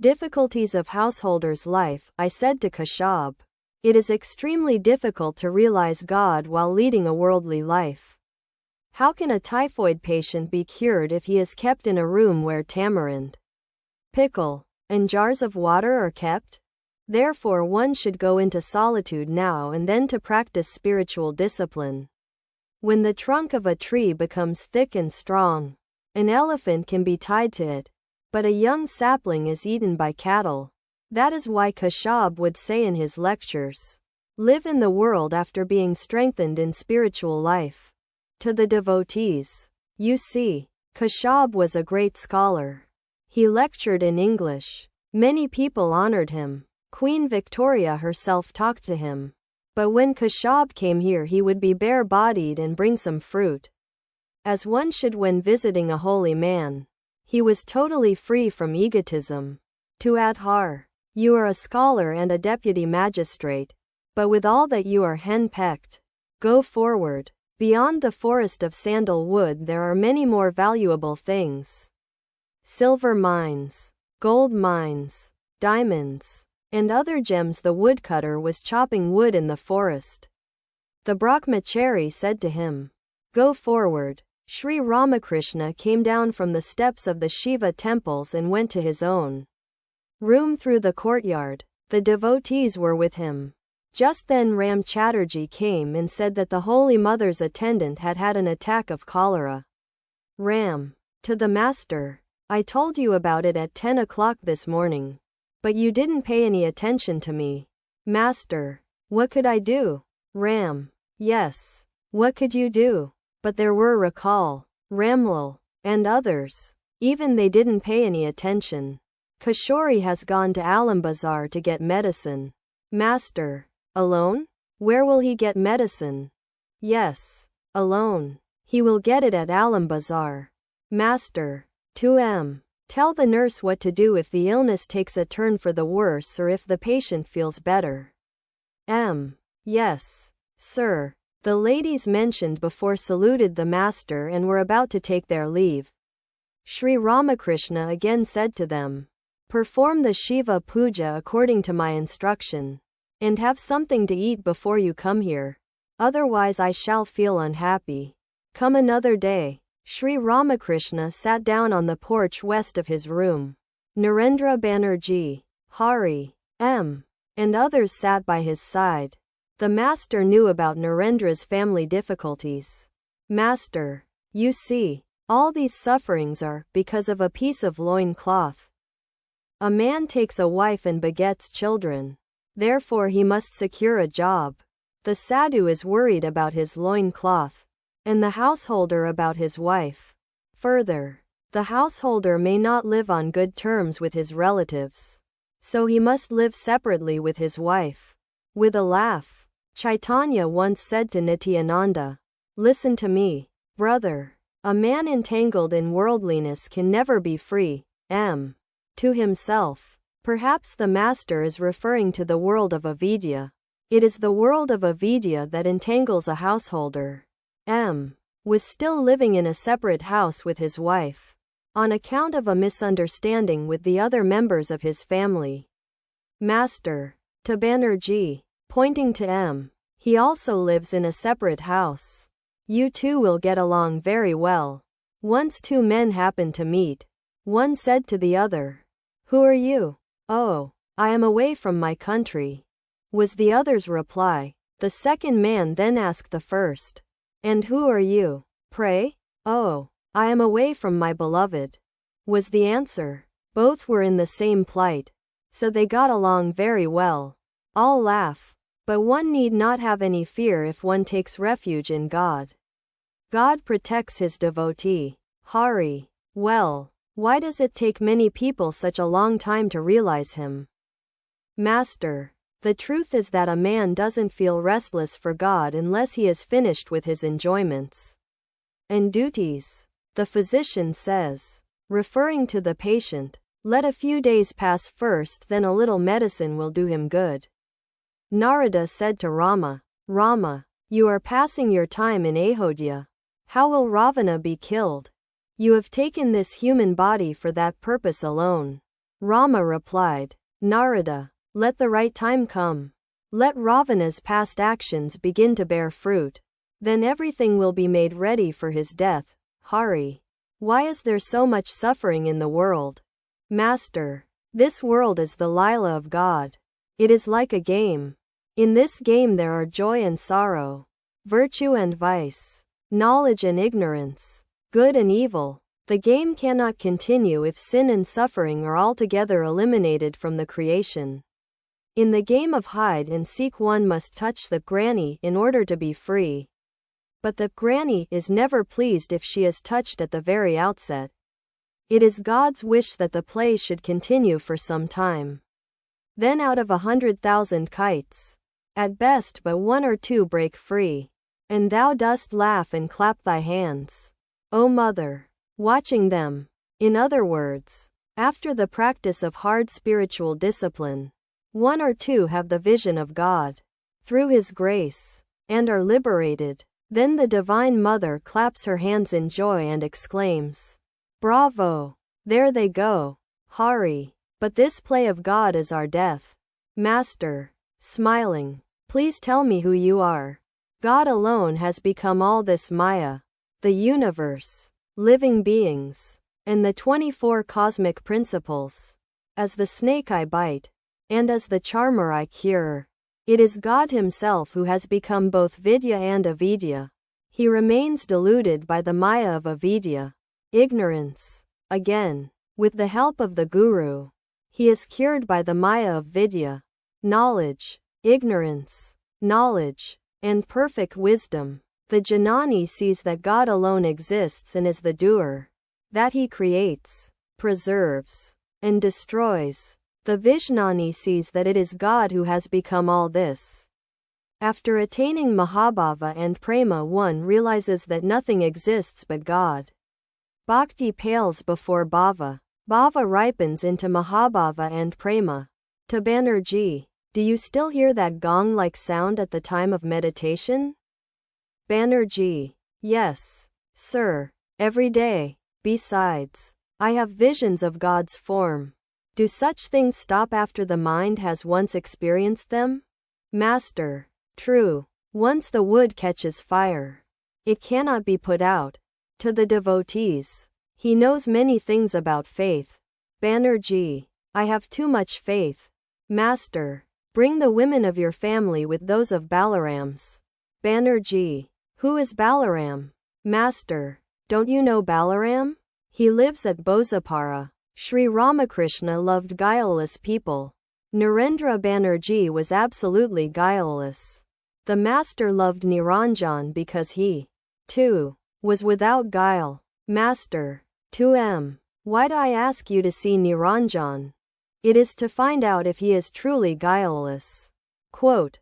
Difficulties of householder's life, I said to Kashab. It is extremely difficult to realize God while leading a worldly life. How can a typhoid patient be cured if he is kept in a room where tamarind, pickle, and jars of water are kept? Therefore one should go into solitude now and then to practice spiritual discipline. When the trunk of a tree becomes thick and strong, an elephant can be tied to it, but a young sapling is eaten by cattle. That is why Kashab would say in his lectures, live in the world after being strengthened in spiritual life. To the devotees, you see, Kashab was a great scholar. He lectured in English. Many people honored him. Queen Victoria herself talked to him. But when Kashab came here he would be bare-bodied and bring some fruit, as one should when visiting a holy man. He was totally free from egotism. To Adhar, you are a scholar and a deputy magistrate, but with all that you are henpecked. Go forward. Beyond the forest of sandalwood there are many more valuable things. Silver mines, gold mines, diamonds, and other gems. The woodcutter was chopping wood in the forest. The Brahmachari said to him, go forward. Sri Ramakrishna came down from the steps of the Shiva temples and went to his own room through the courtyard. The devotees were with him. Just then Ram Chatterjee came and said that the Holy Mother's attendant had had an attack of cholera. Ram, to the master, I told you about it at 10 o'clock this morning. But you didn't pay any attention to me. Master, what could I do? Ram, yes, what could you do? But there were Rakal, Ramlal, and others. Even they didn't pay any attention. Kishori has gone to Alambazar to get medicine. Master, alone? Where will he get medicine? Yes, alone. He will get it at Alambazar. Master, to M. Tell the nurse what to do if the illness takes a turn for the worse or if the patient feels better. M. Yes, sir. The ladies mentioned before saluted the master and were about to take their leave. Sri Ramakrishna again said to them, perform the Shiva puja according to my instruction, and have something to eat before you come here. Otherwise I shall feel unhappy. Come another day. Sri Ramakrishna sat down on the porch west of his room. Narendra Banerjee, Hari, M. and others sat by his side. The master knew about Narendra's family difficulties. Master, you see, all these sufferings are because of a piece of loin cloth. A man takes a wife and begets children. Therefore he must secure a job. The sadhu is worried about his loin cloth, and the householder about his wife. Further, the householder may not live on good terms with his relatives, so he must live separately with his wife. With a laugh, Chaitanya once said to Nityananda, listen to me, brother. A man entangled in worldliness can never be free. M. To himself. Perhaps the master is referring to the world of avidya. It is the world of avidya that entangles a householder. M. was still living in a separate house with his wife, on account of a misunderstanding with the other members of his family. Master, to Banerjee, pointing to M. he also lives in a separate house. You two will get along very well. Once two men happened to meet. One said to the other, who are you? Oh, I am away from my country, was the other's reply. The second man then asked the first, and who are you, pray? Oh, I am away from my beloved, was the answer. Both were in the same plight, so they got along very well. All laugh, but one need not have any fear if one takes refuge in God. God protects his devotee. Hari, well, why does it take many people such a long time to realize him? Master, the truth is that a man doesn't feel restless for God unless he is finished with his enjoyments and duties. The physician says, referring to the patient, let a few days pass first, then a little medicine will do him good. Narada said to Rama, Rama, you are passing your time in Ayodhya. How will Ravana be killed? You have taken this human body for that purpose alone. Rama replied, Narada, let the right time come. Let Ravana's past actions begin to bear fruit. Then everything will be made ready for his death. Hari. Why is there so much suffering in the world? Master. This world is the Lila of God. It is like a game. In this game there are joy and sorrow, virtue and vice, knowledge and ignorance, good and evil. The game cannot continue if sin and suffering are altogether eliminated from the creation. In the game of hide and seek one must touch the granny in order to be free. But the granny is never pleased if she is touched at the very outset. It is God's wish that the play should continue for some time. Then out of 100,000 kites, at best but 1 or 2 break free. And thou dost laugh and clap thy hands, O mother, watching them. In other words, after the practice of hard spiritual discipline, 1 or 2 have the vision of God, through His grace, and are liberated. Then the Divine Mother claps her hands in joy and exclaims, Bravo! There they go, Hari. But this play of God is our death. Master, smiling, please tell me who you are. God alone has become all this Maya, the universe, living beings, and the 24 cosmic principles. As the snake I bite, and as the charmer I cure. It is God Himself who has become both Vidya and Avidya. He remains deluded by the Maya of Avidya, ignorance. Again, with the help of the Guru, he is cured by the Maya of Vidya, knowledge, ignorance, knowledge, and perfect wisdom. The Janani sees that God alone exists and is the doer, that He creates, preserves, and destroys. The Vijnani sees that it is God who has become all this. After attaining Mahabhava and Prema, one realizes that nothing exists but God. Bhakti pales before Bhava. Bhava ripens into Mahabhava and Prema. To Banerjee, do you still hear that gong-like sound at the time of meditation? Banerjee, yes, sir, every day. Besides, I have visions of God's form. Do such things stop after the mind has once experienced them? Master, true. Once the wood catches fire, it cannot be put out. To the devotees, he knows many things about faith. Banerjee, I have too much faith. Master, bring the women of your family with those of Balaram's. Banerjee, who is Balaram? Master, don't you know Balaram? He lives at Bozapara. Sri Ramakrishna loved guileless people. Narendra Banerjee was absolutely guileless. The Master loved Niranjan because he, too, was without guile. Master, 2M. Why'd I ask you to see Niranjan? It is to find out if he is truly guileless. Quote,